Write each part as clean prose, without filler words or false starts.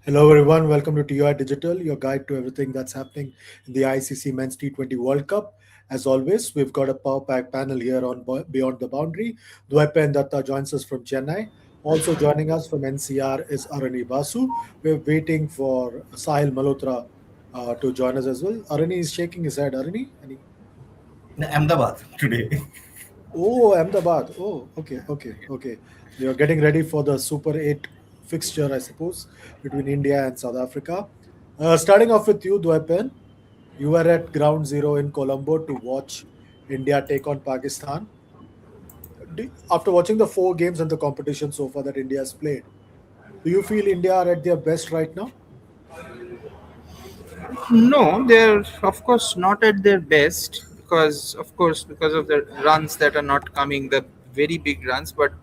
Hello, everyone. Welcome to TUI Digital, your guide to everything that's happening in the ICC Men's T20 World Cup. As always, we've got a power pack panel here on Beyond the Boundary. Dwaipen Datta joins us from Chennai. Also joining us from NCR is Arani Basu. We're waiting for Sahil Malhotra to join us as well. Arani is shaking his head. Arani? Ahmedabad today. Oh, Ahmedabad. Oh, okay. You're getting ready for the Super 8 fixture, I suppose, between India and South Africa. Starting off with you, Dwaipen. You were at Ground Zero in Colombo to watch India take on Pakistan. After watching the four games and the competition so far that India has played, do you feel India are at their best right now? No, they're of course not at their best because of the runs that are not coming, the very big runs, but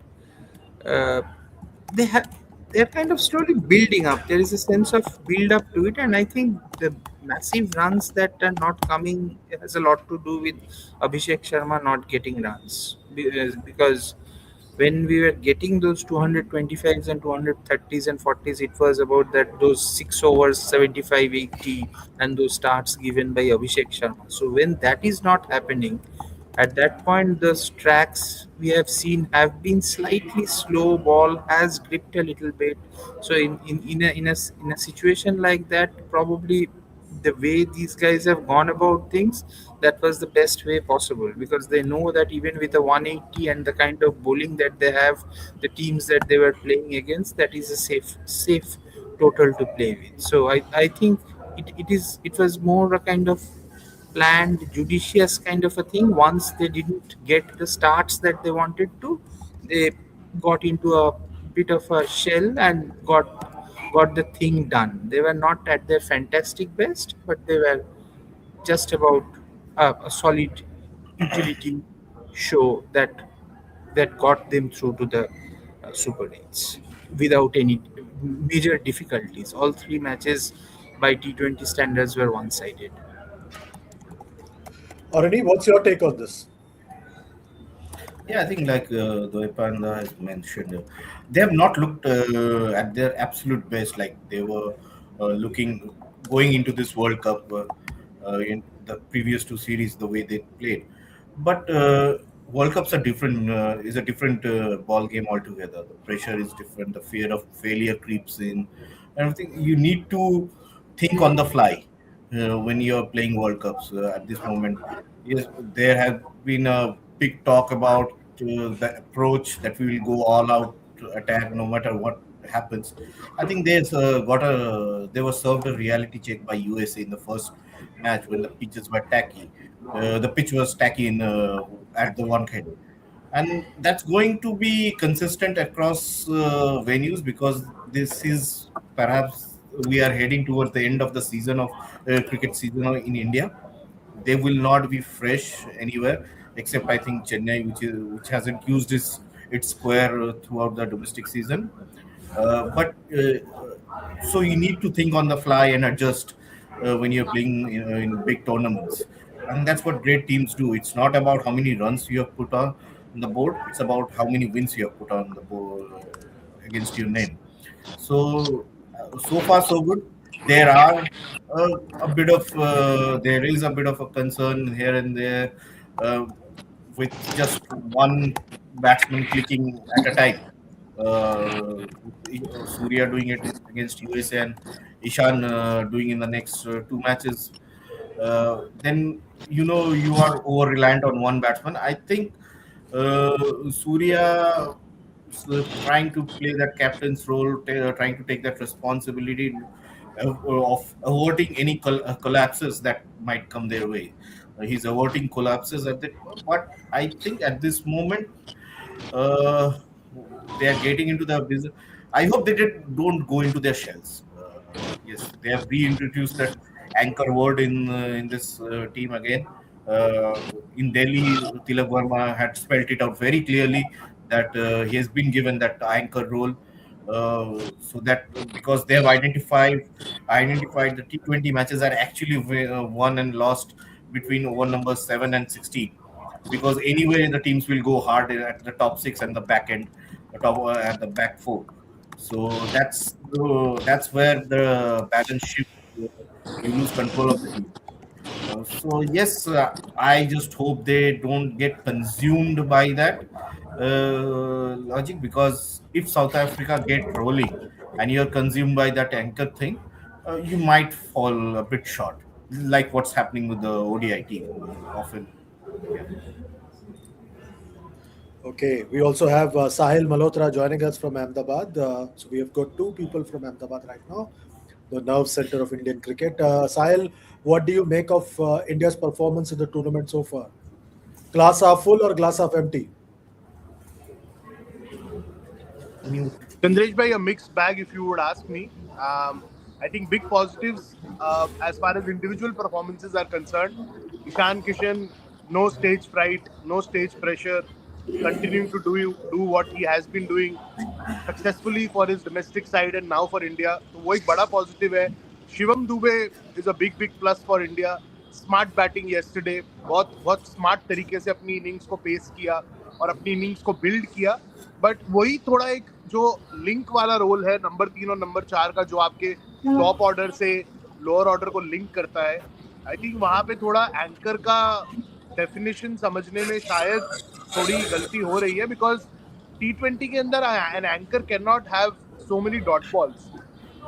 uh, they have they're kind of slowly building up. There is a sense of build up to it, and I think the massive runs that are not coming has a lot to do with Abhishek Sharma not getting runs because when we were getting those 225s and 230s and 40s, it was about that those 6 overs 75 80 and those starts given by Abhishek Sharma. So when that is not happening, at that point the tracks we have seen have been slightly slow, ball has gripped a little bit. So in a situation like that, probably the way these guys have gone about things, that was the best way possible, because they know that even with the 180 and the kind of bowling that they have, the teams that they were playing against, that is a safe total to play with. So I think it was more a kind of planned, judicious kind of a thing. Once they didn't get the starts that they wanted to, they got into a bit of a shell and got the thing done. They were not at their fantastic best, but they were just about a solid utility show that got them through to the Super 8s without any major difficulties. All three matches by T20 standards were one-sided. Arani, what's your take on this? Yeah, I think like Doepanda has mentioned, they have not looked at their absolute best like they were looking going into this World Cup in the previous two series, the way they played. But World Cups are different. Is a different ball game altogether. The pressure is different. The fear of failure creeps in. And I think you need to think on the fly when you're playing World Cups at this moment. Yes, there have been a big talk about the approach that we will go all out to attack no matter what happens. I think they were served a reality check by USA in the first match when the pitches were tacky. The pitch was tacky at the one end, and that's going to be consistent across venues because this is perhaps we are heading towards the end of the season of cricket season in India. They will not be fresh anywhere except I think Chennai, which hasn't used its square throughout the domestic season. But so you need to think on the fly and adjust when you're playing in big tournaments, and that's what great teams do. It's not about how many runs you have put on the board; it's about how many wins you have put on the board against your name. So far so good. There are there is a bit of a concern here and there uh, with just one batsman clicking at a time. Surya doing it against USA and Ishan doing in the next two matches. Then you are over reliant on one batsman. I think Surya trying to play that captain's role, trying to take that responsibility of averting any collapses that might come their way. He's averting collapses at that, but I think at this moment uh, they are getting into the business. I hope don't go into their shells. Yes, they have reintroduced that anchor word in this team again. In Delhi, Tilak Varma had spelt it out very clearly that he has been given that anchor role. So that because they have identified the T20 matches are actually won and lost between over number 7 and 16, because anyway the teams will go hard at the top six and the back end, the top at the back four. So that's where the balance shift. You lose control of the team. So yes, I just hope they don't get consumed by that logic, because if South Africa get rolling and you're consumed by that anchor thing, you might fall a bit short, like what's happening with the ODI team often. Yeah. Okay, we also have Sahil Malhotra joining us from Ahmedabad. So we have got two people from Ahmedabad right now, the nerve center of Indian cricket. Sahil, what do you make of India's performance in the tournament so far? Glass half full or glass half empty? Mute. Chandresh bhai, a mixed bag if you would ask me. I think big positives as far as individual performances are concerned. Ishan Kishan, no stage fright, no stage pressure, continuing to do what he has been doing successfully for his domestic side and now for India, तो वो एक बड़ा positive है. Shivam Dubey is a big big plus for India. Smart batting yesterday, बहुत बहुत smart तरीके से अपनी इनिंग्स को पेस किया और अपनी इनिंग्स को बिल्ड किया. बट वही थोड़ा एक जो लिंक वाला रोल है नंबर 3 और नंबर 4 का, जो आपके टॉप ऑर्डर से लोअर ऑर्डर को लिंक करता है, आई थिंक वहां पे थोड़ा एंकर का डेफिनेशन समझने में शायद थोड़ी गलती हो रही है. बिकॉज T20 के अंदर an anchor can not have so many dot balls.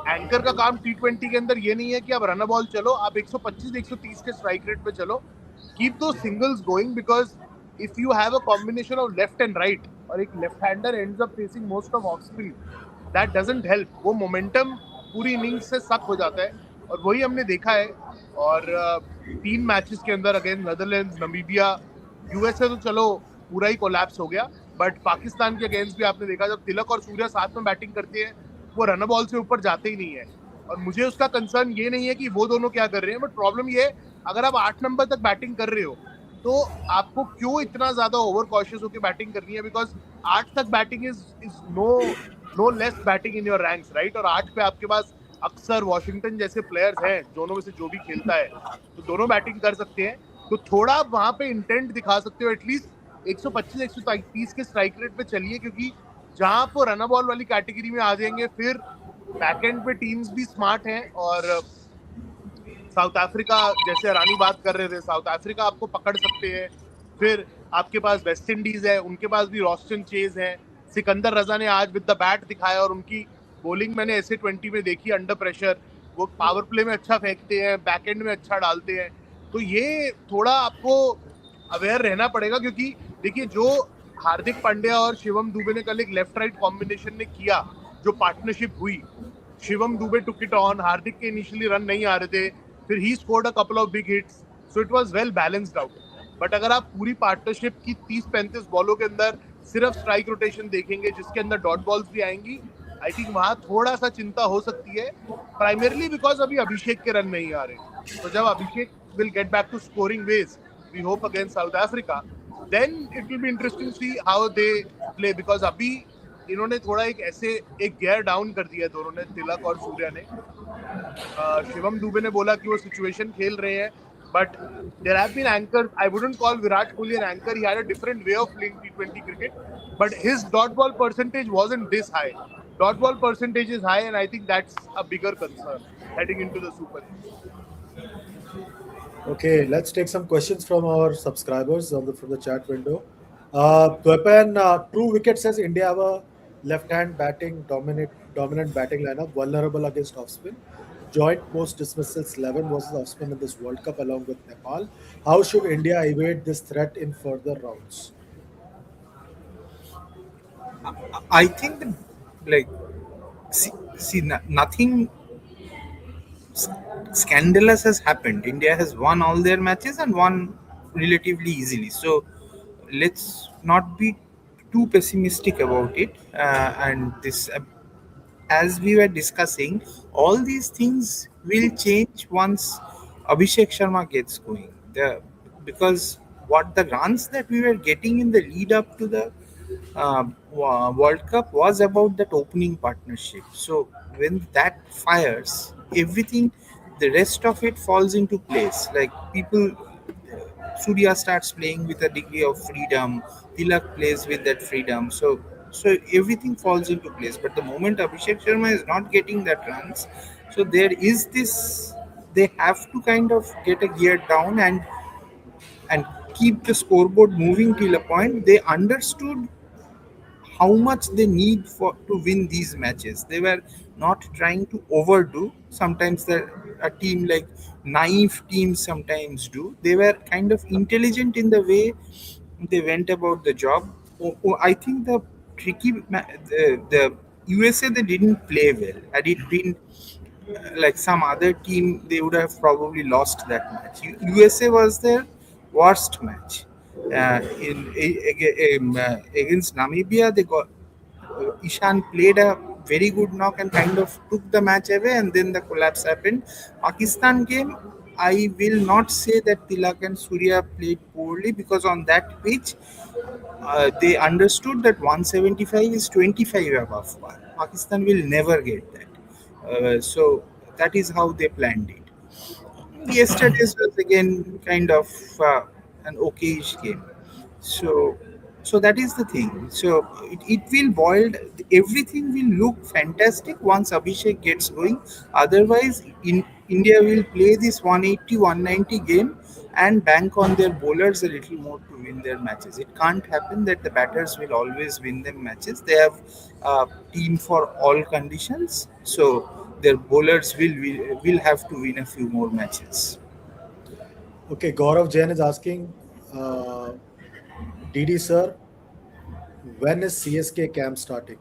Anchor का काम T20 के अंदर ये नहीं है कि आप रन बॉल चलो, आप 125 130 के स्ट्राइक रेट पे चलो, keep two singles going. Because if you have a combination of left and right और एक left hander ends up facing most of off speed, that doesn't help. वो मोमेंटम पूरी innings से सक हो जाता है और वही हमने देखा है. और 3 मैचेस के अंदर अगेंस्ट नेदरलैंड्स, नमीबिया, यूएसए तो चलो पूरा ही कोलैप्स हो गया. बट पाकिस्तान के अगेंस्ट भी आपने देखा, जब तिलक और सूर्या साथ में बैटिंग करते हैं वो रन बॉल से ऊपर जाते ही नहीं है. और मुझे उसका कंसर्न ये नहीं है कि वो दोनों क्या कर रहे हैं, बट प्रॉब्लम ये है अगर आप 8 नंबर तक बैटिंग कर रहे हो तो आपको क्यों इतना ज्यादा ओवर कॉशियस होकर बैटिंग करनी है. बिकॉज 8 तक batting is no less batting in your ranks, right. और 8 पे आपके पास अक्सर वॉशिंगटन जैसे प्लेयर्स हैं, दोनों में से जो भी खेलता है तो दोनों बैटिंग कर सकते हैं. तो थोड़ा आप वहां पे इंटेंट दिखा सकते हो, एटलीस्ट 125 130 के स्ट्राइक रेट पे चलिए. क्योंकि जहां आप रन बॉल वाली कैटेगरी में आ जाएंगे फिर बैकएंड पे टीम्स भी स्मार्ट हैं. और साउथ अफ्रीका, जैसे रानी बात कर रहे थे, साउथ अफ्रीका आपको पकड़ सकते हैं. फिर आपके पास वेस्ट इंडीज है, उनके पास भी रॉस्टन चेज है. सिकंदर रजा ने आज विद द बैट दिखाया और उनकी बॉलिंग मैंने ऐसे 20 में देखी अंडर प्रेशर. वो पावर प्ले में अच्छा फेंकते हैं, बैकएंड में अच्छा डालते हैं. तो ये थोड़ा आपको अवेयर रहना पड़ेगा. क्योंकि देखिए, जो हार्दिक पांड्या और शिवम दुबे ने कल एक लेफ्ट राइट कॉम्बिनेशन ने किया, जो पार्टनरशिप हुई, Shivam Dube took it on. Hardik के इनिशियली रन नहीं आ रहे थे, फिर ही scored a couple of big hits, so it was well balanced out. But अगर आप पूरी पार्टनरशिप की 30-35 बॉलों के अंदर सिर्फ स्ट्राइक रोटेशन देखेंगे जिसके अंदर डॉट बॉल्स भी आएंगी, आई थिंक वहां थोड़ा सा चिंता हो सकती है. प्राइमरली बिकॉज अभी अभिषेक के रन नहीं आ रहे. तो जब Abhishek will get back to scoring ways, we hope against South Africa, then it will be interesting to see how they play. Because अभी इन्होंने थोड़ा एक ऐसे एक गियर डाउन कर दिया है दोनों ने, तिलक और सूर्या ने. शिवम दुबे ने बोला कि वो सिचुएशन खेल रहे हैं, but there have been anchors. I wouldn't call Virat Kohli an anchor. He had a different way of playing T20 cricket, but his dot ball percentage wasn't this high. Dot ball percentage is high, and I think that's a bigger concern heading into the Super 8. Okay, let's take some questions from our subscribers from the chat window. Weapon, true wicket says India have a left-hand batting dominant batting lineup, vulnerable against off-spin. Joint most dismissals 11 versus off-spin in this World Cup along with Nepal. How should India evade this threat in further rounds? I think that, like, nothing scandalous has happened. India has won all their matches and won relatively easily. So let's not be too pessimistic about it. And this, as we were discussing, all these things will change once Abhishek Sharma gets going. Because what the runs that we were getting in the lead up to the World Cup was about that opening partnership. So when that fires, everything, the rest of it falls into place. Like people, Surya starts playing with a degree of freedom. Tilak plays with that freedom. So So everything falls into place. But the moment Abhishek Sharma is not getting that runs, so there is this. They have to kind of get a gear down and keep the scoreboard moving till a point. They understood how much they need for to win these matches. They were not trying to overdo. Sometimes a team like naive teams sometimes do. They were kind of intelligent in the way they went about the job. I think the USA, they didn't play well. Had it been like some other team, they would have probably lost that match. USA was their worst match. Against Namibia, they got Ishan played a very good knock and kind of took the match away, and then the collapse happened. Pakistan game, I will not say that Tilak and Surya played poorly, because on that pitch, they understood that 175 is 25 above par. Pakistan will never get that. So that is how they planned it. Yesterday's was again kind of an okayish game. So, so that is the thing. So it will boil. Everything will look fantastic once Abhishek gets going. Otherwise, in India will play this 180, 190 game and bank on their bowlers a little more to win their matches. It can't happen that the batters will always win them matches. They have a team for all conditions. So their bowlers will have to win a few more matches. Okay, Gaurav Jain is asking, uh, DD sir, when is CSK camp starting?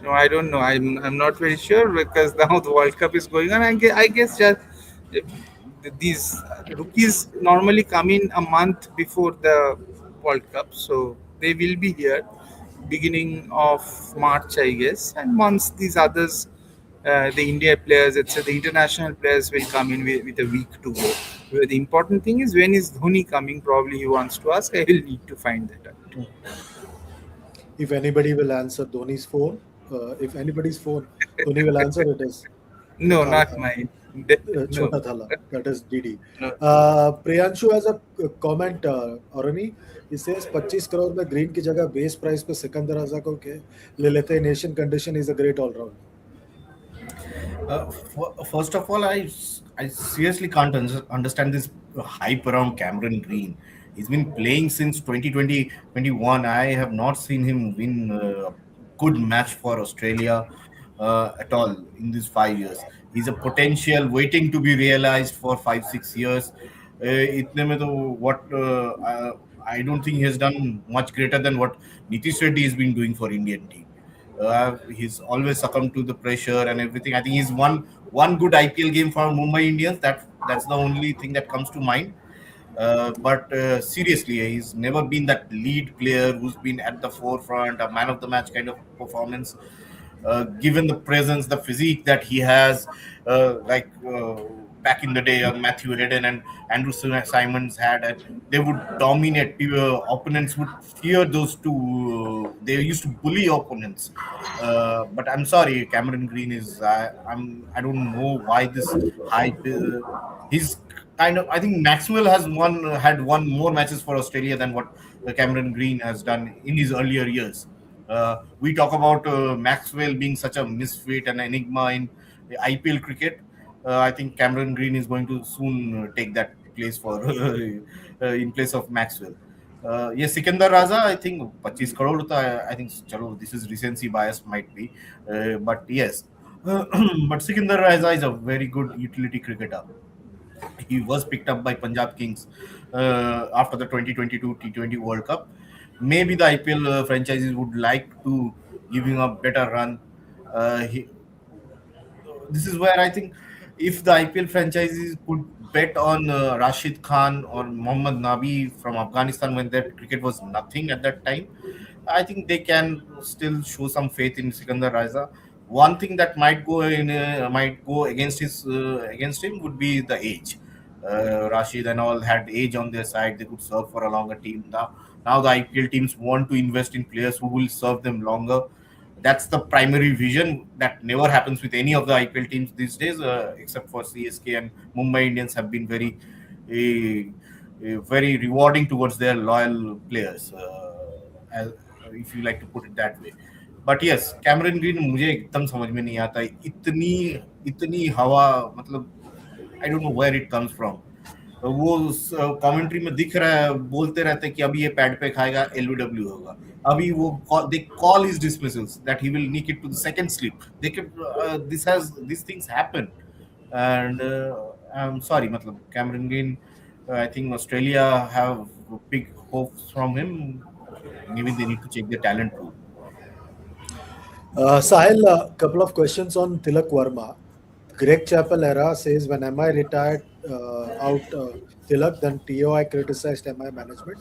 No, I don't know. I'm not very sure, because now the World Cup is going on. I guess just these rookies normally come in a month before the World Cup, so they will be here beginning of March, I guess. And once these others, the India players, etc., the international players will come in with a week to go. Where the important thing is, when is Dhoni coming? Probably he wants to ask. I will need to find that out. Hmm. If anybody will answer Dhoni's phone, if anybody's phone, Dhoni will answer, it is No, Thala, not mine. No, Chota Thala. That is DD. no. Priyanshu has a comment, Orani. He says 25 crore में green की जगह base price पे सिकंदर रजा को के ले लेते हैं nation condition is a great allrounder. First of all, I seriously can't understand this hype around Cameron Green. He's been playing since 2020 21. I have not seen him win a good match for Australia at all in these 5 years. He's a potential waiting to be realized for 5 6 years. इतने में तो what I don't think he has done much greater than what Nitish Reddy has been doing for Indian team. He's always succumbed to the pressure and everything. I think he's won one good IPL game for Mumbai Indians. That's the only thing that comes to mind. But seriously, he's never been that lead player who's been at the forefront, a man of the match kind of performance. Given the presence, the physique that he has, like back in the day, Matthew Hayden and Andrew Simons had, and they would dominate. Opponents would fear those two. They used to bully opponents. But I'm sorry, Cameron Green is. I don't know why this hype. He's kind of. I think Maxwell has had won more matches for Australia than what Cameron Green has done in his earlier years. We talk about Maxwell being such a misfit and enigma in the IPL cricket. I think Cameron Green is going to soon take that place for in place of Maxwell. Yes, Sikandar Raza, I think 25 crore. I think chalo, this is recency bias might be, but yes, but Sikandar Raza is a very good utility cricketer. He was picked up by Punjab Kings after the 2022 T20 World Cup. Maybe the IPL franchises would like to give him a better run. This is where I think if the IPL franchises could bet on Rashid Khan or Mohammad Nabi from Afghanistan when that cricket was nothing at that time, I think they can still show some faith in Sikandar Raza. One thing that might go against him would be the age. Rashid and all had age on their side; they could serve for a longer team. Now the IPL teams want to invest in players who will serve them longer. That's the primary vision that never happens with any of the IPL teams these days, except for CSK and Mumbai Indians have been very rewarding towards their loyal players. As, if you like to put it that way. But yes, Cameron green मुझे एकदम समझ में नहीं आता है, इतनी इतनी हवा, मतलब I don't know where it comes from. वो कमेंट्री में दिख रहा है, बोलते रहते हैं कि अभी ये पैड पे खाएगा, एलबीडब्ल्यू होगा. अभी वो they call his dismissals that he will nick it to the second slip. They this things happen. And I am sorry, मतलब Cameron Green, I think Australia have big hopes from him. Maybe they need to check the talent pool. Sahil, a couple of questions on Tilak Varma. Greg Chappell era says when MI retired out Tilak, then TOI criticized MI management.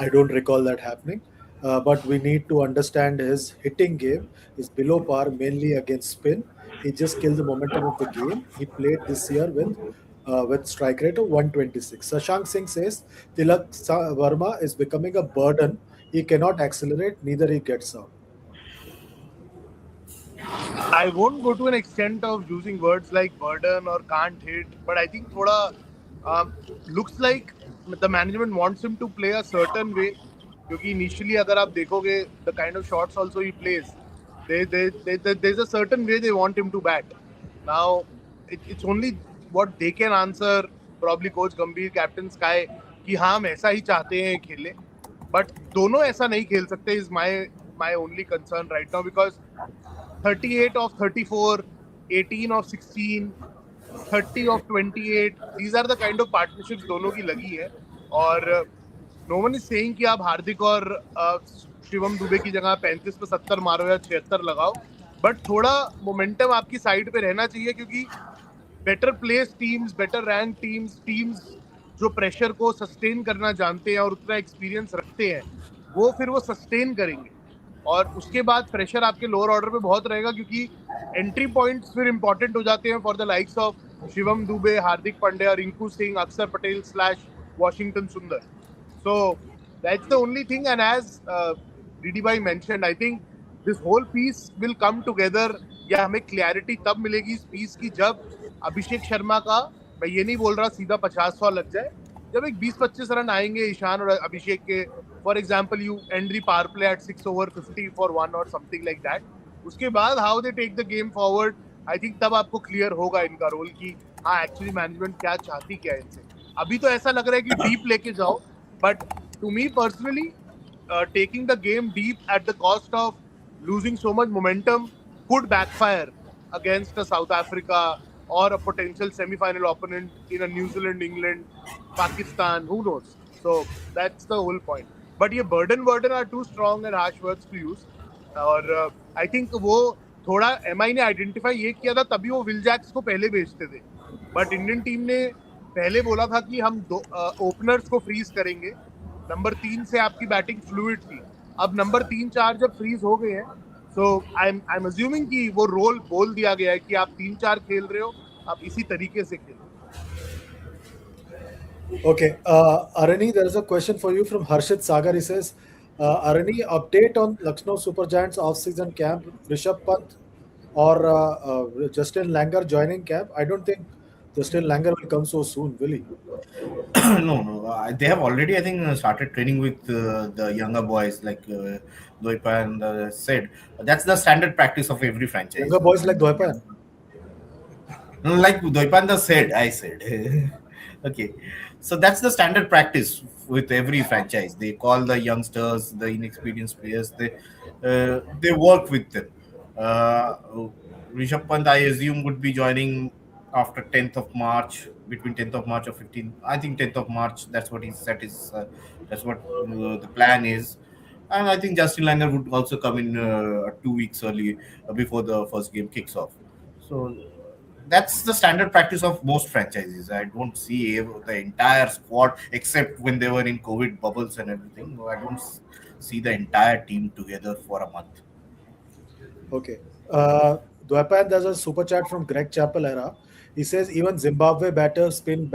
I don't recall that happening. But we need to understand his hitting game is below par, mainly against spin. He just killed the momentum of the game. He played this year with strike rate of 126. Sashank Singh says Varma is becoming a burden. He cannot accelerate, neither he gets out. I won't go to an extent of using words like burden or can't hit, but I think thoda looks like the management wants him to play a certain way. क्योंकि initially अगर आप देखोगे the kind of shots also he plays, there's a certain way they want him to bat. Now it's only what they can answer, probably coach Gambhir, captain Sky, कि हाँ हम ऐसा ही चाहते हैं खेले, but दोनों ऐसा नहीं खेल सकते is my only concern right now, because 38 of 34, 18 of 16, 30 of 28, these are the kind of partnerships दोनों की लगी है. और no one is saying कि आप हार्दिक और शिवम दुबे की जगह 35 पे 70 मारो या 76 लगाओ, बट थोड़ा मोमेंटम आपकी साइड पे रहना चाहिए, क्योंकि better place teams, better rank teams जो प्रेशर को सस्टेन करना जानते हैं और उतना एक्सपीरियंस रखते हैं, वो फिर वो सस्टेन करेंगे. और उसके बाद प्रेशर आपके लोअर ऑर्डर पे बहुत रहेगा, क्योंकि एंट्री पॉइंट्स फिर इंपॉर्टेंट हो जाते हैं for the likes of Shivam Dube, Hardik Pandya, Rinku Singh, Axar Patel / Washington Sundar. So that's the only thing. And as DD bhai mentioned, I think this whole piece will come together, या हमें क्लैरिटी तब मिलेगी इस पीस की जब अभिषेक शर्मा का, मैं ये नहीं बोल रहा सीधा 50 लग जाए, जब एक 20-25 रन आएंगे ईशान और अभिषेक के, for example you and the power play at 6 over 50 for 1 or something like that, उसके बाद how they take the game forward, I think तब आपको क्लियर होगा इनका रोल कि हाँ एक्चुअली मैनेजमेंट क्या चाहती क्या है इनसे. अभी तो ऐसा लग रहा है कि डीप लेके जाओ, but to me personally, taking the game deep at the cost of losing so much momentum could backfire against a South Africa or a potential semi-final opponent in a New Zealand, England, Pakistan, who knows. So that's the whole point. But ये burden are too strong and harsh words to use. और I think वो थोड़ा MI ने identify ये किया था, तभी वो विल जैक्स को पहले भेजते थे. बट इंडियन टीम ने पहले बोला था कि हम दो ओपनर्स को फ्रीज करेंगे, नंबर 3 से आपकी बैटिंग फ्लूइड थी. अब नंबर 3-4 जब फ्रीज हो गए हैं, सो आई एम अज्यूमिंग कि वो रोल बोल दिया गया है कि आप 3-4 खेल रहे हो, आप इसी तरीके से खेलो. Okay, Arani, there is a question for you from Harshit Sagar. He says, Arani, update on Lucknow Super Giants off-season camp, Rishabh Pant or Justin Langer joining camp? I don't think Justin Langer will come so soon, will he? No. They have already, I think, started training with the younger boys, like Doipan said. That's the standard practice of every franchise. Younger boys like Dhoipan. No, like Doipanda said, I said. Okay. So that's the standard practice with every franchise. They call the youngsters, the inexperienced players, they work with them. Uh, Rishabh Pant, I assume, would be joining after 10th of March, between 10th of March or 15th. I think 10th of March, that's what he said is, that's what the plan is. And I think Justin Langer would also come in 2 weeks early before the first game kicks off. So that's the standard practice of most franchises. I don't see the entire squad, except when they were in COVID bubbles and everything. No, I don't see the entire team together for a month. Okay. Dhoipan, there's a super chat from Greg Chappell era. He says even Zimbabwe batter spin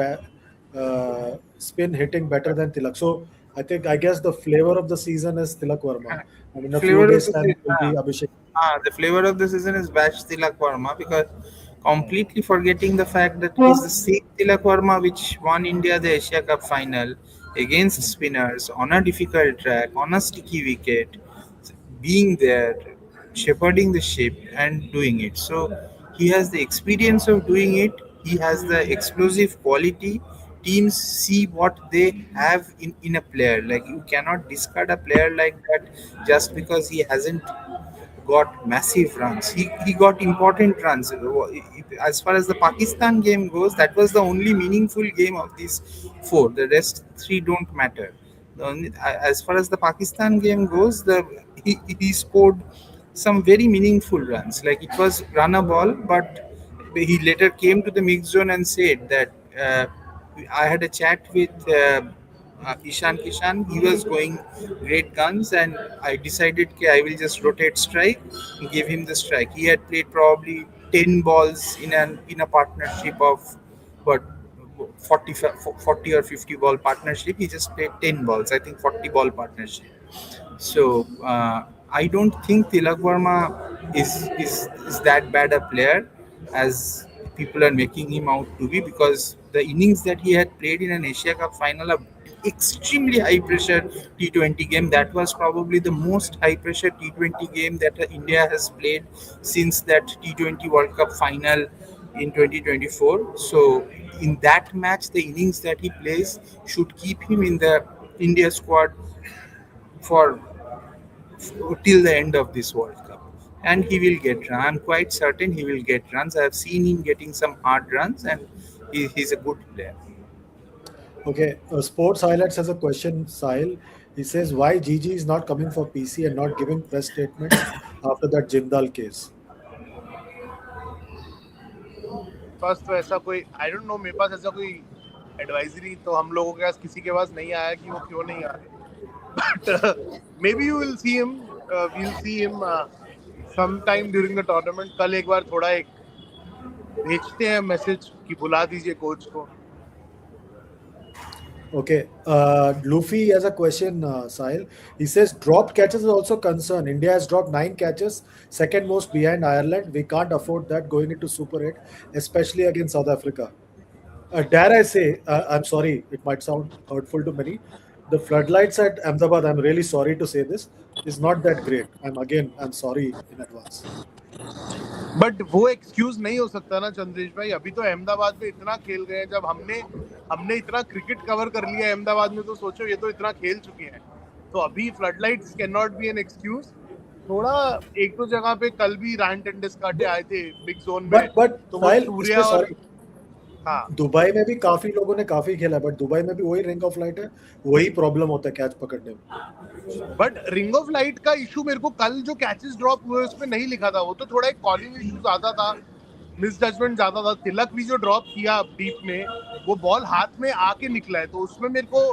hitting better than Tilak. So I guess the flavor of the season is Tilak Varma. And in a few Flavor of days the time it will season. be Abhishek. The flavor of the season is batch Tilak Varma, because completely forgetting the fact that he's the same Tilak Varma which won India the Asia Cup final. against spinners on a difficult track, on a sticky wicket, being there, shepherding the ship, and doing it. So he has the experience of doing it. He has the explosive quality. Teams see what they have in a player. Like you cannot discard a player like that just because he hasn't got massive runs. He got important runs. As far as the Pakistan game goes, that was the only meaningful game of these four. The rest three don't matter. As far as the Pakistan game goes, he scored some very meaningful runs. Like it was run a ball, but he later came to the mix zone and said that I had a chat with Ishan Kishan. He was going great guns, and I decided that I will just rotate strike, give him the strike. He had played probably 10 balls in a partnership of what 40 or 50 ball partnership. He just played 10 balls. I think 40 ball partnership. So I don't think Tilak Varma is that bad a player as people are making him out to be, because the innings that he had played in an Asia Cup final, a extremely high pressure T20 game, that was probably the most high pressure T20 game that India has played since that T20 World Cup final in 2024. So in that match, the innings that he plays should keep him in the India squad for till the end of this World Cup. And he will get run. I'm quite certain he will get runs. I have seen him getting some hard runs, and he's a good player. Okay, Sports Highlights has a question, Sahil. He says, why Gigi is not coming for PC and not giving press statements after that Jindal case? First तो ऐसा कोई आई don't no, मेरे पास ऐसा कोई advisory तो हम लोगों के पास किसी के पास नहीं आया कि वो क्यों नहीं आ रहे. But maybe you will see him, we'll see him some time during the tournament. कल एक बार थोड़ा एक भेजते हैं मैसेज कि बुला दीजिए कोच को. Okay, Luffy has a question, Sahil. He says, dropped catches is also concern. India has dropped 9 catches, second most behind Ireland. We can't afford that going into Super 8, especially against South Africa. Dare I say, I'm sorry, it might sound hurtful to many. The floodlights at Ahmedabad, I'm really sorry to say this, is not that great. I'm sorry in advance. But वो excuse नहीं हो सकता ना चंद्रेश भाई. अभी तो अहमदाबाद में इतना खेल गए हैं. जब हमने हमने इतना क्रिकेट कवर कर लिया अहमदाबाद में, तो सोचो ये तो इतना खेल चुके हैं. तो अभी floodlights can not be an excuse. थोड़ा एक दो जगह पे कल भी रैंट एंड डिस्काटे आए थे बिग जोन में. बट तो वो साहिल, सूर्या और सॉरी, हाँ, दुबई में भी काफी लोगों ने काफी खेला, बट दुबई में भी वही रिंग ऑफ लाइट है, वही प्रॉब्लम होता है कैच पकड़ने में. बट रिंग ऑफ लाइट का इशू मेरे को कल जो कैचेस ड्रॉप हुए उसमें नहीं लिखा था. वो तो थोड़ा एक कॉलिंग इशू ज्यादा था, मिस जजमेंट ज्यादा था. तिलक भी जो ड्रॉप किया डीप में, वो बॉल हाथ में आके निकला है, तो उसमें मेरे को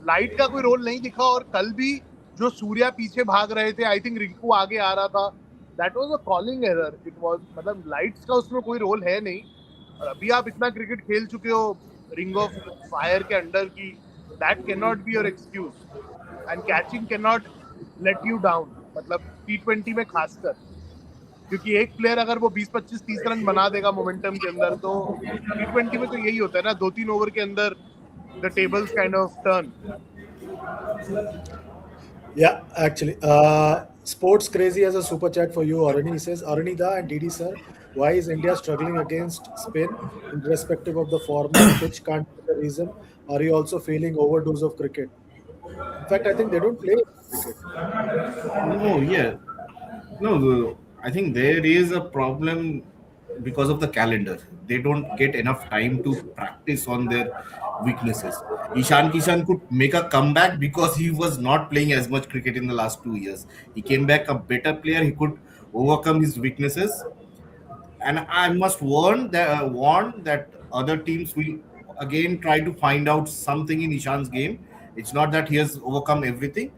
लाइट का कोई रोल नहीं दिखा. और कल भी जो सूर्या पीछे भाग रहे थे, आई थिंक रिंकू आगे आ रहा था, that was a calling error. It was, मतलब लाइट्स का उसमें कोई रोल है नहीं. और अभी आप इतना क्रिकेट खेल चुके हो रिंग ऑफ फायर के अंडर की, that can not be your excuse. And catching can not let you down, मतलब T20 में खासकर, क्योंकि एक प्लेयर अगर वो 20-25-30 रन बना देगा मोमेंटम के अंदर, तो T20 में तो यही होता है ना, 2-3 ओवर के अंदर the tables kind of turn. Yeah, actually, Sports Crazy has a super chat for you, Arani. He says, Aranida and DD sir, why is India struggling against spin, irrespective of the format? Pitch can't be the reason. Are you also feeling overdose of cricket? In fact, I think they don't play cricket. No, yeah. No, I think there is a problem because of the calendar. They don't get enough time to practice on their weaknesses. Ishan Kishan could make a comeback because he was not playing as much cricket in the last 2 years. He came back a better player. He could overcome his weaknesses, and I must warn that other teams will again try to find out something in Ishan's game. It's not that he has overcome everything.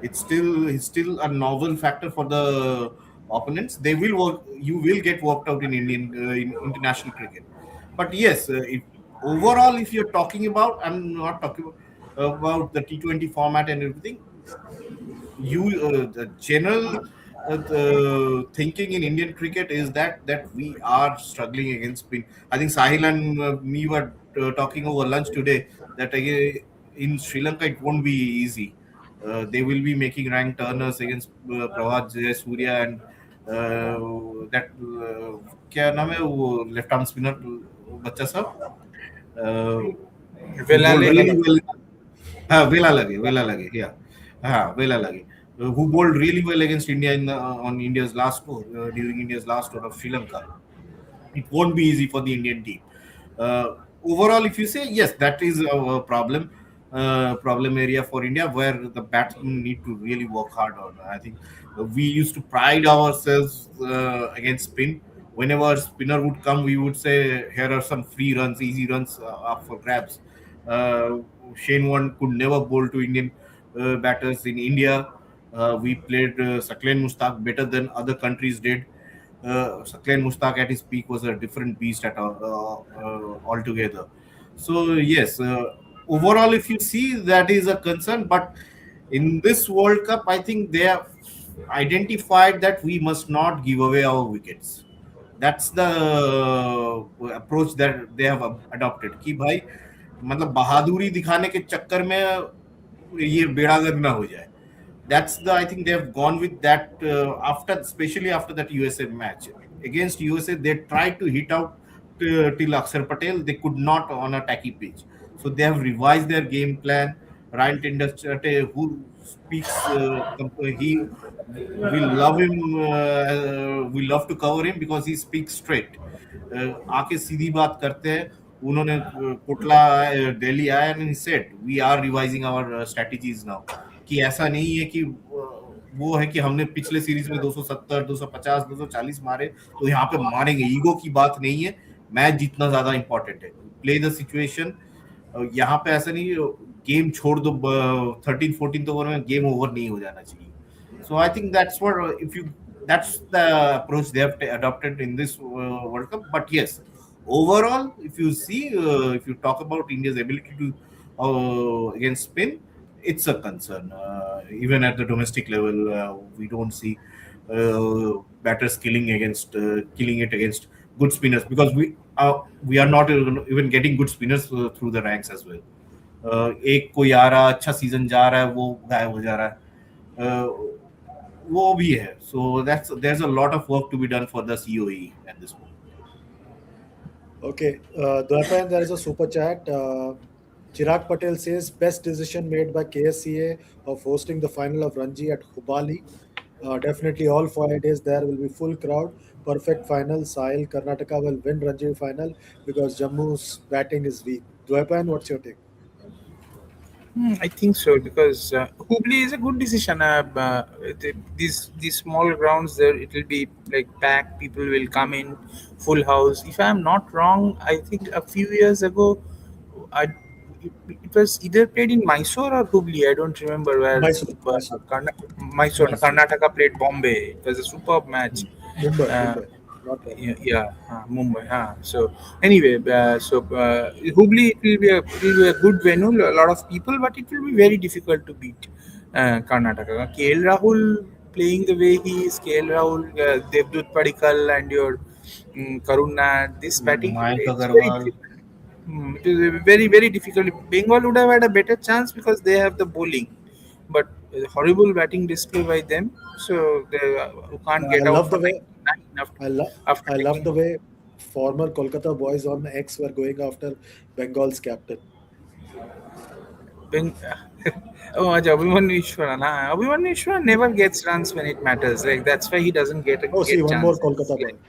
He's still a novel factor for the opponents. They will work. You will get worked out in in international cricket. But yes, if overall, if you're talking about, I'm not talking about the T20 format and everything. The general the thinking in Indian cricket is that we are struggling against spin. I think Sahil and me were talking over lunch today that in Sri Lanka, it won't be easy. They will be making rank turners against Pravat Jayasuriya and that क्या नाम है वो left arm spinner बच्चा साहब who bowled Velale. really Velalagi. well. Vela Lage, yeah, Vela Lage, who bowled really well against India on India's last tour during India's last tour of Sri Lanka. It won't be easy for the Indian team. Uh, Overall, if you say yes, that is a problem area for India where the batsmen need to really work hard on. I think we used to pride ourselves against spin. Whenever a spinner would come, we would say, "Here are some free runs, easy runs up for grabs." Uh, Shane Warne could never bowl to Indian batters in India. We played Saklen Mustak better than other countries did. Saklen Mustak at his peak was a different beast altogether. So yes, overall, if you see, that is a concern. But in this World Cup, I think they have identified that we must not give away our wickets. That's the approach that they have adopted. कि भाई मतलब बहादुरी दिखाने के चक्कर में ये बेड़ागर ना हो जाए. That's the I think they have gone with that after especially after that USA match against USA. They tried to hit out till Akshar Patel. They could not on a tacky pitch, so they have revised their game plan. Ryan Tendulkar, who speaks, he we love him. We love to cover him because he speaks straight. आके सीधी बात करते हैं. उन्होंने कोटला दिल्ली आया and he said we are revising our strategies now. कि ऐसा नहीं है कि वो है कि हमने पिछले सीरीज में 270 250 240 मारे तो यहाँ पे मारेंगे. ईगो की बात नहीं है. मैच जीतना ज्यादा इंपॉर्टेंट है. Play the situation. यहाँ पे ऐसा नहीं गेम छोड़ दो 13-14 ओवर में गेम ओवर नहीं हो जाना चाहिए. So I think that's what if you that's the approach they have adopted in this World Cup. But yes, overall, if you see, if you talk about India's ability to against spin, it's a concern. Even at the domestic level, we don't see batters killing it against good spinners because we are not even getting good spinners through the ranks as well. एक कोई आ रहा अच्छा season जा रहा है वो गायब हो जा रहा है. वो भी है. So there's a lot of work to be done for the COE at this moment. Okay, Dwapan, there is a super chat. Chirag Patel says best decision made by KSCA of hosting the final of Ranji at Hubali. Definitely all 4 days there will be full crowd. Perfect final. Sahil Karnataka will win Ranji final because Jammu's batting is weak. Dwapan, what's your take? I think so because Hubli is a good decision. These small grounds there, it will be like packed. People will come in, full house. If I am not wrong, I think a few years ago, I, it was either played in Mysore or Hubli. I don't remember where. Mysore, Mysore, Mysore, Mysore. Karnataka played Bombay. It was a superb match. Mumbai, Uh, Mumbai, not Bombay. yeah, Mumbai. So anyway, Hubli it will be a good venue, a lot of people, but it will be very difficult to beat Karnataka. KL Rahul playing the way he is, KL Rahul, Devdutt Padikkal, and your Karun Nair, this batting, Mayank it's very Agarwal. difficult. It is very very difficult. Bengal would have had a better chance because they have the bowling, but horrible batting display by them. So they who can't I get out love the for way 99 after I love after I love the taking. way former Kolkata boys on X were going after Bengal's captain. Beng- oh, Abhimanyu Ishwaran. Abhimanyu Ishwaran never gets runs when it matters. Like that's why he doesn't Oh, see, get one more chances. Kolkata Like, boy.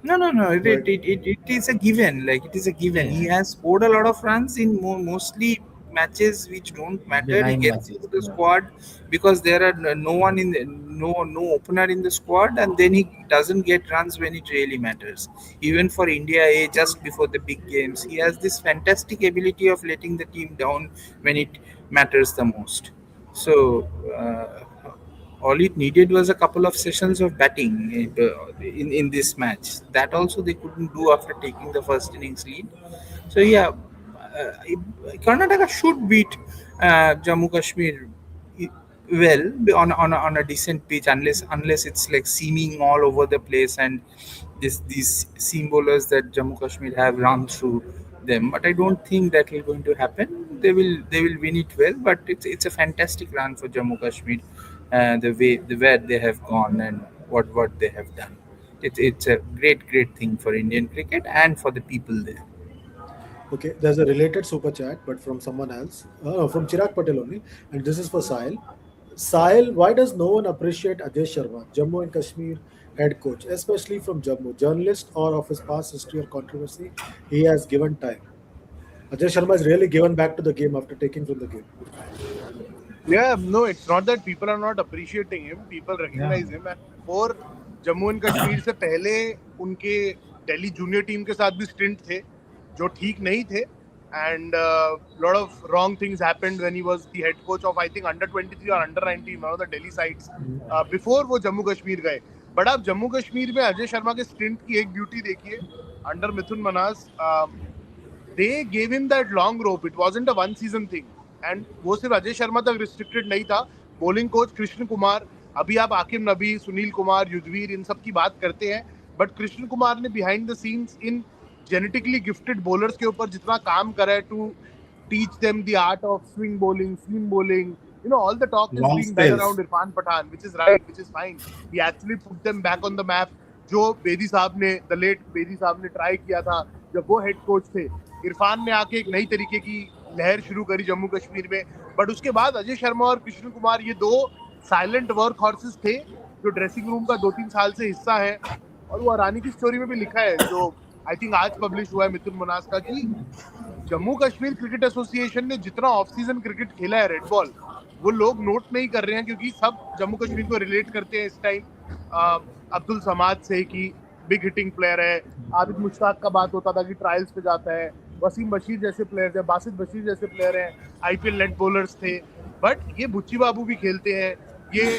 no, no, no. Go ahead. It is a given. Like it is a given. He has scored a lot of runs in mostly matches which don't matter. He Benign gets matches. into the Yeah. squad because there are no one in the no opener in the squad, and then he doesn't get runs when it really matters. Even for India A, just before the big games, he has this fantastic ability of letting the team down when it matters the most. So. All it needed was a couple of sessions of batting in this match. That also they couldn't do after taking the first innings lead. So yeah, Karnataka should beat Jammu Kashmir i- well on a decent pitch unless it's like seaming all over the place and these seam bowlers that Jammu Kashmir have run through them, but I don't think that will going to happen. They will win it well, but it's a fantastic run for Jammu Kashmir, the way the where they have gone and what they have done. It's a great thing for Indian cricket and for the people there. Okay, there's a related super chat, but from someone else, from Chirag Patel only, and this is for Sahil. Sahil, why does no one appreciate Ajay Sharma, Jammu and Kashmir head coach, especially from Jammu, journalist or of his past history or controversy he has given time? Ajay Sharma has really given back to the game after taking from the game. Yeah, no, it's not that people are not appreciating him. People Yeah. recognize him. And before Jammu and Kashmir से पहले उनके Delhi junior team के साथ भी stint थे जो ठीक नहीं थे and lot of wrong things happened when he was the head coach of I think under 23 और under 19 one of the Delhi sides before वो जम्मू कश्मीर गए. बट आप जम्मू कश्मीर में अजय शर्मा के स्टिंट की एक ब्यूटी देखिए under Mithun Manas. they gave him that long rope. It wasn't a one season thing. And वो सिर्फ अजय शर्मा तक रिस्ट्रिक्टेड नहीं था. बॉलिंग कोच कृष्ण कुमार, अभी आप आकिब नबी, सुनील कुमार, युजवीर इन सब की बात करते हैं, बट कृष्ण कुमार ने behind the scenes in genetically gifted bowlers के ऊपर जितना काम करा है to teach them the art of swing bowling, seam bowling. You know, all the talk is Long being done spells. around Irfan Pathan, which is right, which is fine. He actually put them back on the map. जो बेदी साहब ने, the late Bedi साहब ने try किया था जब वो head coach थे. इरफान ने आके एक नई तरीके की लहर शुरू करी जम्मू कश्मीर में. बट उसके बाद अजय शर्मा और कृष्ण कुमार ये दो साइलेंट वर्क हॉर्सेस थे जो ड्रेसिंग रूम का 2-3 साल से हिस्सा है. और वो अरानी की स्टोरी में भी लिखा है जो आई थिंक आज पब्लिश हुआ है मिथुन मनास का कि जम्मू कश्मीर क्रिकेट एसोसिएशन ने जितना ऑफ सीजन क्रिकेट खेला है रेड बॉल वो लोग नोट नहीं कर रहे हैं क्योंकि सब जम्मू कश्मीर को रिलेट करते हैं इस टाइम अब्दुल समाद से कि बिग हिटिंग प्लेयर है. आबिद मुश्ताक का बात होता था कि ट्रायल्स पे जाता है. वसीम बशीर जैसे प्लेयर हैं, बासित बशीर जैसे प्लेयर हैं, आईपीएल नेट बॉलर्स थे. बट ये बुच्ची बाबू भी खेलते हैं, ये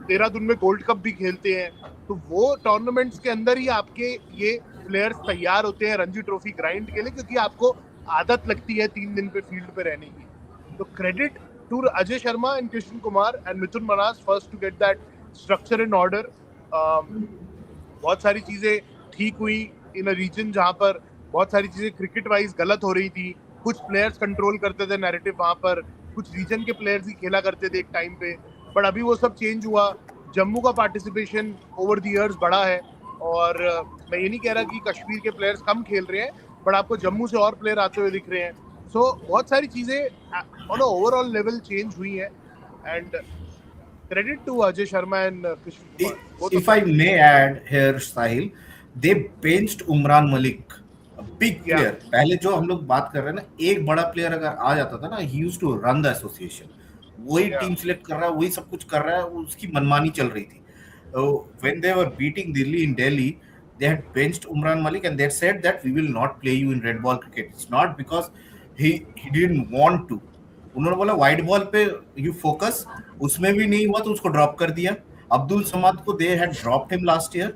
देहरादून में गोल्ड कप भी खेलते हैं. तो वो टूर्नामेंट्स के अंदर ही आपके ये प्लेयर्स तैयार होते हैं रणजी ट्रॉफी ग्राइंड के लिए क्योंकि आपको आदत लगती है 3 दिन पे फील्ड पे रहने की. तो credit to Ajay Sharma and Krishna Kumar and Mithun Manhas first to get that structure in order. बहुत सारी चीजें ठीक हुई इन अ रीजन जहां पर बहुत सारी चीजें क्रिकेट वाइज गलत हो रही थी. कुछ प्लेयर्स कंट्रोल करते थे नैरेटिव वहां पर, कुछ रीजन के प्लेयर्स ही खेला करते थे एक टाइम पे. बट अभी वो सब चेंज हुआ. जम्मू का पार्टिसिपेशन ओवर द इयर्स बढ़ा है और मैं ये नहीं कह रहा कि कश्मीर के प्लेयर्स कम खेल रहे हैं बट आपको जम्मू से और प्लेयर आते हुए दिख रहे हैं. सो बहुत सारी चीजें ऑन ओवरऑल लेवल चेंज हुई है and credit to Ajay Sharma and Krishna Kumar. Both of If I them. may add here, Sahil, they benched Umran Malik, a big Yeah. player. पहले जो हम लोग बात कर रहे हैं ना, एक बड़ा प्लेयर अगर आ जाता था ना, he used to run the association. वही Yeah. टीम सिलेक्ट कर रहा है, वही सब कुछ कर रहा है, उसकी मनमानी चल रही थी. When they were beating Delhi in Delhi, they had benched Umran Malik and they said that we will not play you in red ball cricket. It's not because he didn't want to. उन्होंने बोला white ball पे you focus, उसमें भी नहीं हुआ तो उसको drop कर दिया. अब्दुल समाद को they had dropped him last year,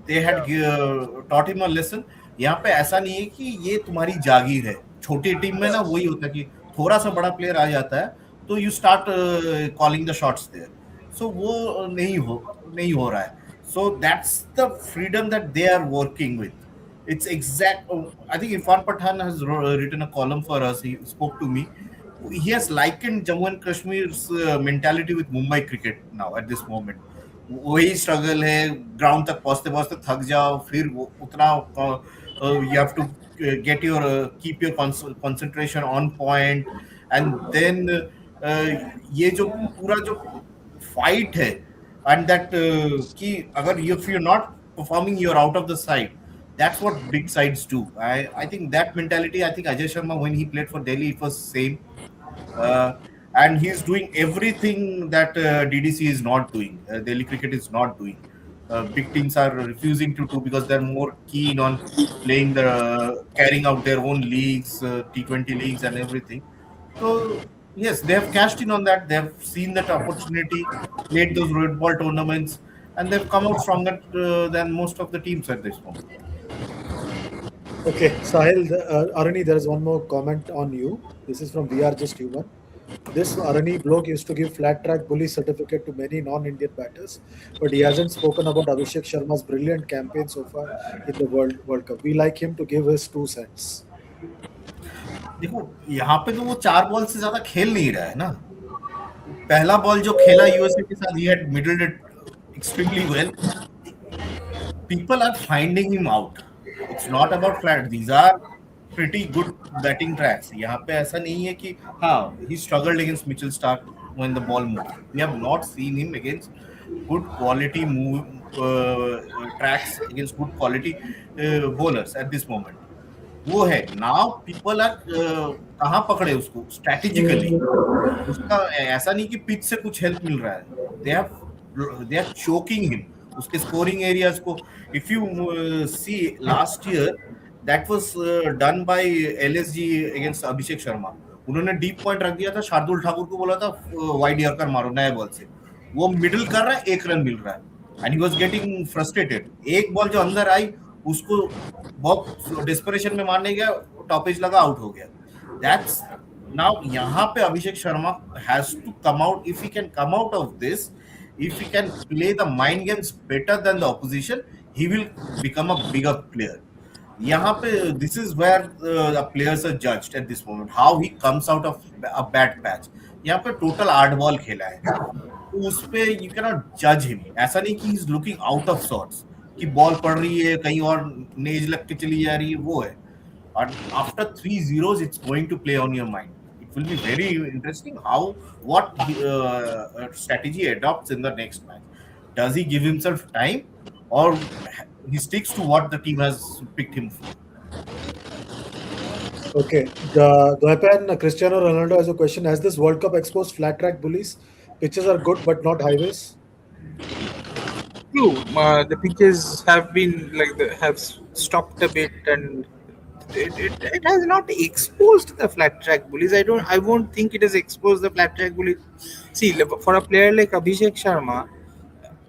they had taught him a lesson. यहाँ पे ऐसा नहीं है कि ये तुम्हारी जागीर है. छोटी टीम में ना वही होता है कि थोड़ा सा बड़ा प्लेयर आ जाता है तो you start calling the shots there. So वो नहीं हो रहा है. So that's the freedom that they are working with. It's exact. I think Irfan Pathan has written a column for us. He spoke to me. He has likened Jammu and Kashmir's mentality with Mumbai cricket now at this moment. वही struggle है, ground तक पहुंचते पहुंचते थक जाओ, फिर उतना you have to get your keep your concentration on point and then ये जो पूरा जो फाइट है and that कि अगर if you're not performing you're out of the side. That's what big sides do. I think that mentality, I think Ajay Sharma when he played for Delhi it was same. Uh, and he's doing everything that DDC is not doing, Delhi cricket is not doing. Big teams are refusing to do because they're more keen on playing carrying out their own leagues, T20 leagues and everything. So yes, they have cashed in on that. They have seen that opportunity, played those red ball tournaments, and they've come out stronger than most of the teams at this moment. Okay, Sahil, Arani, there is one more comment on you. This is from VR Just Human. This Arani bloke used to give flat track bully certificate to many non-Indian batters, but he hasn't spoken about Abhishek Sharma's brilliant campaign so far in the World Cup. We like him to give his 2 cents. देखो यहाँ पे तो वो 4 ball से ज्यादा खेल नहीं रहा है ना। पहला बॉल जो खेला यूएसए के साथ, he had middled it extremely well. People are finding him out. It's not about flat. These are pretty good batting tracks. यहाँ पे ऐसा नहीं है कि हाँ he struggled against Mitchell Stark when the ball moved. We have not seen him against good quality tracks against good quality bowlers at this moment. वो है now people are कहाँ पकड़े उसको strategically. उसका ऐसा नहीं कि पिच से कुछ हेल्प मिल रहा है. They have they are choking him उसके स्कोरिंग एरियाज को. If you see last year that was done by LSG against Abhishek Sharma. उन्होंने डीप पॉइंट रख दिया था, शार्दुल ठाकुर को बोला था वाइड यॉर्कर मारो नए बॉल से. वो मिडिल कर रहा है, 1 रन मिल रहा है and he was getting frustrated. एक बॉल जो अंदर आई उसको बहुत डेस्परेशन में मारने गया, टॉपेज लगा, आउट हो गया. दैट्स now यहाँ पे Abhishek Sharma has to come out. If he can come out of this, if he can play the mind games better than the opposition, he will become a bigger player. यहाँ पे this is where the players are judged at this moment, how he comes out of a bad patch. यहाँ पे total 8 ball खेला है, तो उस पे you can not जज हिम. ऐसा नहीं कि he is looking out of sorts कि बॉल पड़ रही है कहीं और नेज लग के चली जा रही है, वो है. And after 3 zeros, it's going to play on your mind. It will be very interesting how what strategy he adopts in the next match. Does he give himself time, or he sticks to what the team has picked him for? Okay. The Weapon Cristiano Ronaldo has a question. Has this World Cup exposed flat track bullies? Pitches are good, but not highways. True, the pitches have been like stopped a bit, and it has not exposed the flat track bullies. I won't think it has exposed the flat track bullies. See, for a player like Abhishek Sharma,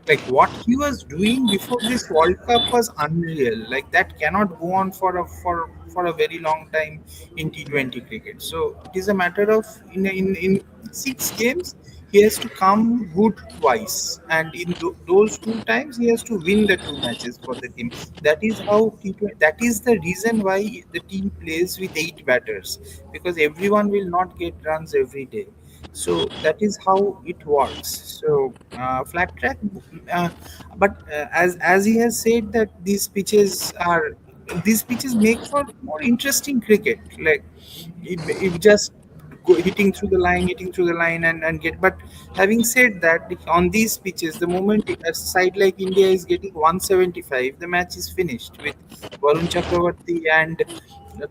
like what he was doing before this World Cup was unreal. Like that cannot go on for a very long time in T20 cricket. So it is a matter of in 6 games he has to come good twice, and in those 2 times he has to win the 2 matches for the team. That is how T20. That is the reason why the team plays with 8 batters, because everyone will not get runs every day. So that is how it works. So flat track, uh, but as he has said that these pitches make for more interesting cricket. Like it just hitting through the line and get. But having said that, on these pitches, the moment a side like India is getting 175, the match is finished with Varun Chakravarti and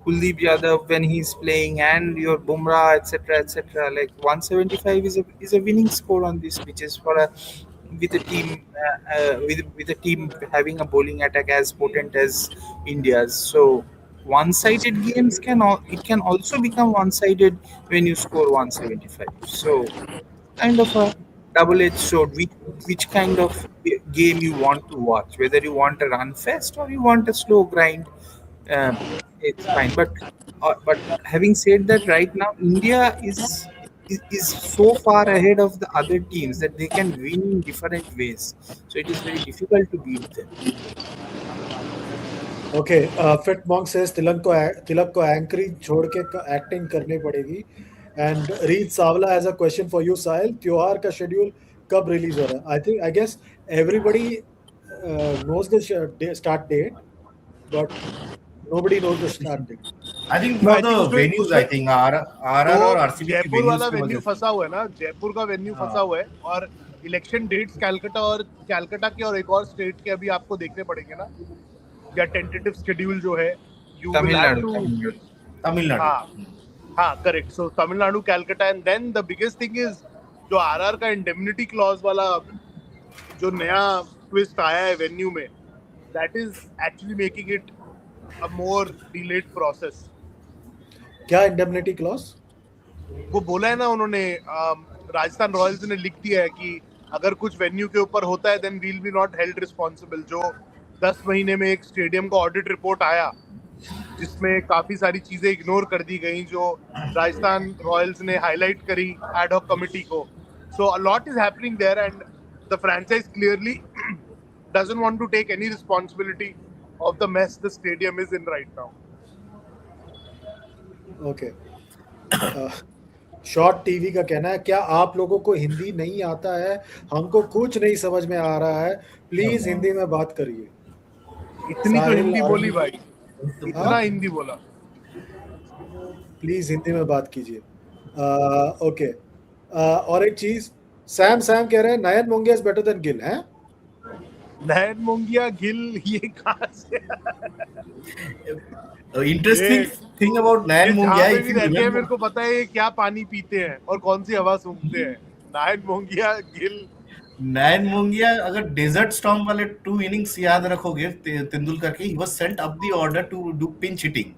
Kuldeep Yadav when he's playing, and your Bumrah, etc., etc. Like 175 is a winning score on these pitches for a with a team with a team having a bowling attack as potent as India's. So one-sided games it can also become one-sided when you score 175. So kind of a double-edged sword. Which kind of game you want to watch? Whether you want a run fest or you want a slow grind, it's fine. But having said that, right now India is so far ahead of the other teams that they can win in different ways. So it is very difficult to beat them. Okay. Fit Monk says तिलक को anchoring छोड़ के acting करनी पड़ेगी. And Reed Savla has a question for you, Sahil. त्योहार का schedule कब release हो रहा है? I guess everybody knows the start date, but nobody knows the start date. I think No, for I the think उसमें venues, I think RR और वो RCB की जयपुर venues वाला की वेन्यू वजह से. फंसा हुआ है ना, जयपुर का वेन्यू फंसा हुआ है, और इलेक्शन डेट्स कैलकाटा के और एक और स्टेट के अभी आपको देखने पड़ेंगे ना, या टेंटेटिव शेड्यूल जो है, you will Tamil have Nadu. To. Tamil Nadu. हाँ हाँ, correct. So Tamil Nadu, Calcutta, and then the biggest thing is जो आरआर का इंडेमनिटी क्लॉज वाला जो नया ट्विस्ट आया है वेन्यू में, that is actually making it a more delayed process. क्या इंडेमनिटी क्लॉज? वो बोला है ना उन्होंने, राजस्थान रॉयल्स ने लिख दिया है कि अगर कुछ वेन्यू के ऊपर होता है then we'll be not held responsible. जो 10 महीने में एक स्टेडियम का ऑडिट रिपोर्ट आया जिसमें काफी सारी चीजें इग्नोर कर दी गई जो राजस्थान रॉयल्स ने हाईलाइट करी एड हॉक कमिटी को. So a lot is happening there and the franchise clearly doesn't want to take any responsibility of the mess the stadium is in right now. Okay. Short TV का कहना है, क्या आप लोगों को हिंदी नहीं आता है? हमको कुछ नहीं समझ में आ रहा है, प्लीज हिंदी में बात करिए। इतनी तो साहिल हिंदी और बोली भाई, हाँ, इतना हिंदी बोला। प्लीज हिंदी में बात कीजिए। ओके। और एक चीज, सैम सैम कह रहे हैं Nayan Mongia is better than Gill है। नयन मोंगिया गिल ये कहाँ से? इंटरेस्टिंग ये थिंग अबाउट नयन ये जहाँ मोंगिया, पे इफ भी यू रहते हैं मेरे रिमेम्बर, को पता है ये क्या पानी पीते हैं और कौन सी हवा सूंघते हैं। नयन मोंगिया गिल। नयन मोंगिया अगर डेजर्ट स्टॉर्म वाले 2 इनिंग्स याद रखोगे तेंदुलकर के, he was sent up the order to do pinch hitting.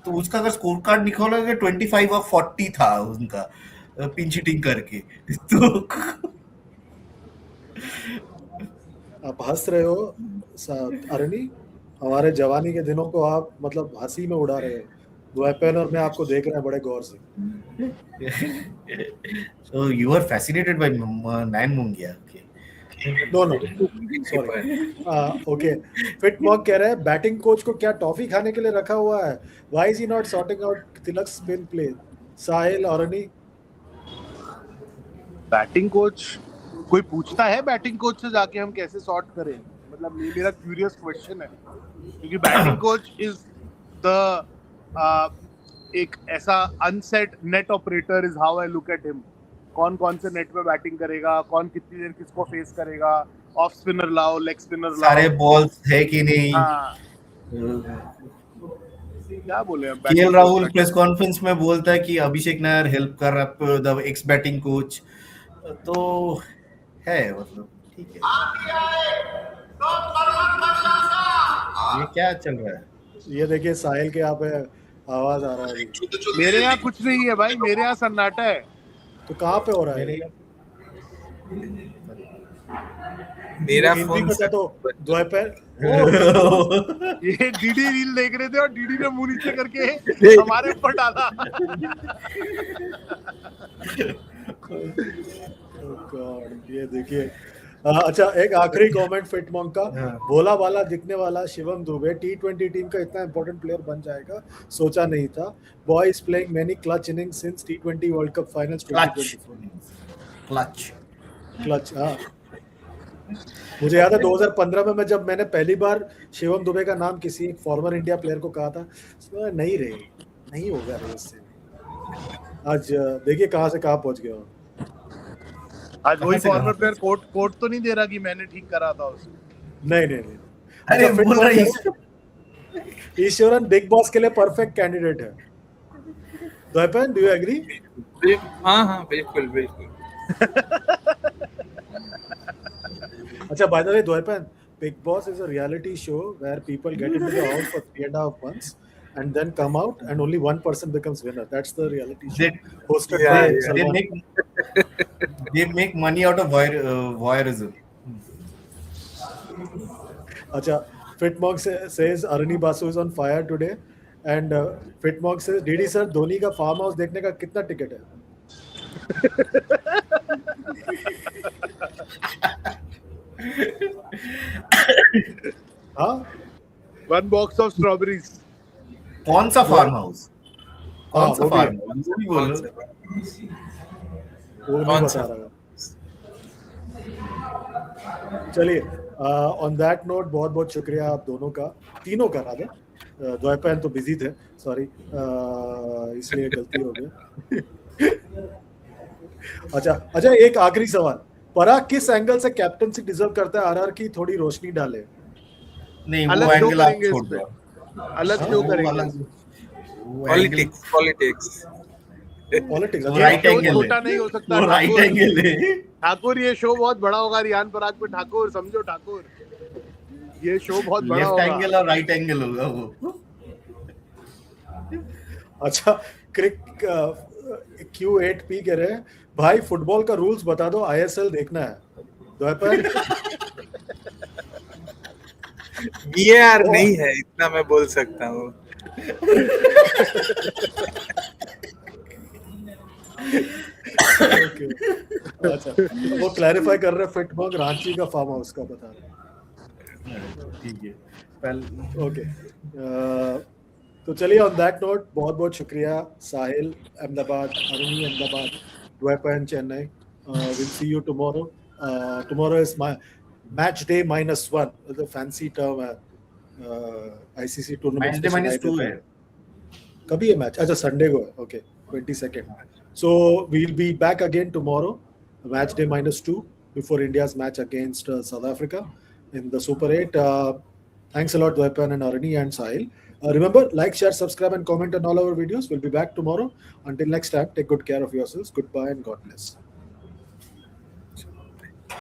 तो उसका अगर स्कोर कार्ड निकालोगे 25 और 40 था उनका पिंच हिटिंग करके। तो आप हंस रहे हो अरनी, हमारे जवानी के दिनों को आप मतलब हंसी में उड़ा रहे हो। द्वैपेन और मैं आपको देख रहे हैं बड़े गौर से। so you are fascinated by Nayan Mongia, okay. No no, sorry. Okay. फिट मॉक कह रहे हैं बैटिंग कोच को क्या टॉफी खाने के लिए रखा हुआ है? Why is he not sorting out Tilak spin play? Sahil और अरनी। बैटिंग कोच, कोई पूछता है बैटिंग कोच से जाके हम कैसे सॉर्ट करें? मतलब ये मेरा क्यूरियस क्वेश्चन है, क्योंकि बैटिंग कोच इज द एक ऐसा unset net operator is how I look at him. कौन कौन से नेट पे बैटिंग करेगा, कौन कितनी देर किसको फेस करेगा, ऑफ स्पिनर लाओ, लेग स्पिनर सारे लाओ। बॉल्स है कि नहीं। हाँ, क्या बोले हम KL batting Rahul coach press conference में बोलता है कि अभिषेक नायर हेल्प कर रहा द एक्स बैटिंग कोच। तो है मतलब ठीक है। ये क्या चल रहा है? ये देखिए साहिल के यहाँ पे आवाज आ रहा है अभी। मेरे यहाँ कुछ नहीं है भाई, मेरे यहाँ सन्नाटा है। तो कहाँ पे हो रहा है? मेरा हिंदी फोन में से तो द्वैपेन। ये डीडी रील देख रहे थे और डीडी ने मुंह नीचे करके हमारे ऊपर डाला। गॉड, ये देखिए। अच्छा, एक आखिरी कमेंट फिट मॉन्क का। भोला वाला दिखने वाला शिवम दुबे T20 टीम का इतना इंपॉर्टेंट प्लेयर बन जाएगा, सोचा नहीं था। Boy is playing many clutch innings since T20 world cup finals 2024। Clutch, हाँ। मुझे याद है 2015 में मैंने पहली बार शिवम दुबे का नाम किसी एक फॉर्मर इंडिया प्लेयर को कहा था, तो नहीं रे, नहीं होगा रे इससे। आज देखिए कहाँ से कहाँ पहुंच गया हो। आज वही फॉर्मर प्लेयर कोट तो नहीं दे रहा कि मैंने ठीक करा था उसे। नहीं नहीं नहीं। अरे अच्छा, बोल रहा है ईश्वरन बिग बॉस के लिए परफेक्ट कैंडिडेट है। द्वैपेन, डू यू एग्री? हाँ हाँ बिल्कुल बिल्कुल। अच्छा, by the way, Dwaipan, Big Boss is a reality show where people get into the house for 3.5 months and then come out and only one person becomes winner. That's the reality show hosted by Yeah. Salman. they make money out of voyeurism. Acha, Fitmog says Arani Basu is on fire today, and Fitmog says, "Didi sir, Dhoni का farm house देखने का कितना ticket है?" हाँ, 1 box of strawberries। कौन सा farm house? हाँ, कौन सा वो भी फार्म है। हाउस? वो भी बोलो। वो नहीं कौन बता सा? रहा है। चलिए, ऑन दैट नोट बहुत बहुत शुक्रिया आप दोनों का, तीनों का राधा। द्वैपायन तो बिजी थे, सॉरी, इसलिए गलती हो गया। अच्छा, एक आखिरी सवाल, पराग किस एंगल से कैप्टनसी डिजर्व करता है? आरआर की थोड़ी रोशनी डाले। नहीं, वो अलग क्यों एंगल आप करेंगे छोड़ इस पे? दो। अलग क्यों वो करेंगे? अलग, वो एंगल, पॉलिटिक्स पॉलिटिक्स। वो ये राइट शो एंगल छोटा है। नहीं हो सकता वो राइट ठाकुर। एंगल है। ठाकुर, ये शो बहुत बड़ा होगा रियान पराग पे। ठाकुर समझो, ठाकुर ये शो बहुत बड़ा लेफ्ट होगा। एंगल और राइट एंगल होगा वो। अच्छा, क्रिक Q8P कह रहे हैं, भाई फुटबॉल का रूल्स बता दो, ISL देखना है। द्वैपायन, VAR नहीं है, इतना मैं बोल सकता हूँ। ओके। अच्छा, वो क्लैरिफाई कर रहे हैं, फिटमॉग रांची का फार्म हाउस का बता रहे हैं। ठीक है, पहले ओके। तो चलिए on that note बहुत बहुत शुक्रिया Sahil Ahmedabad Aruni Ahmedabad Dwaipayan Chennai we'll see you tomorrow. Tomorrow is my match day -1, the fancy term है ICC मैच टूर्नामेंट्स डे में सुनाई -2 देता है। है. कभी है मैच? अच्छा संडे को है. Okay 22nd. So we'll be back again tomorrow, match day -2 before India's match against South Africa in the Super 8. Thanks a lot, Dwaipan and Arani and Sahil. Remember, like, share, subscribe, and comment on all our videos. We'll be back tomorrow. Until next time, take good care of yourselves. Goodbye and God bless.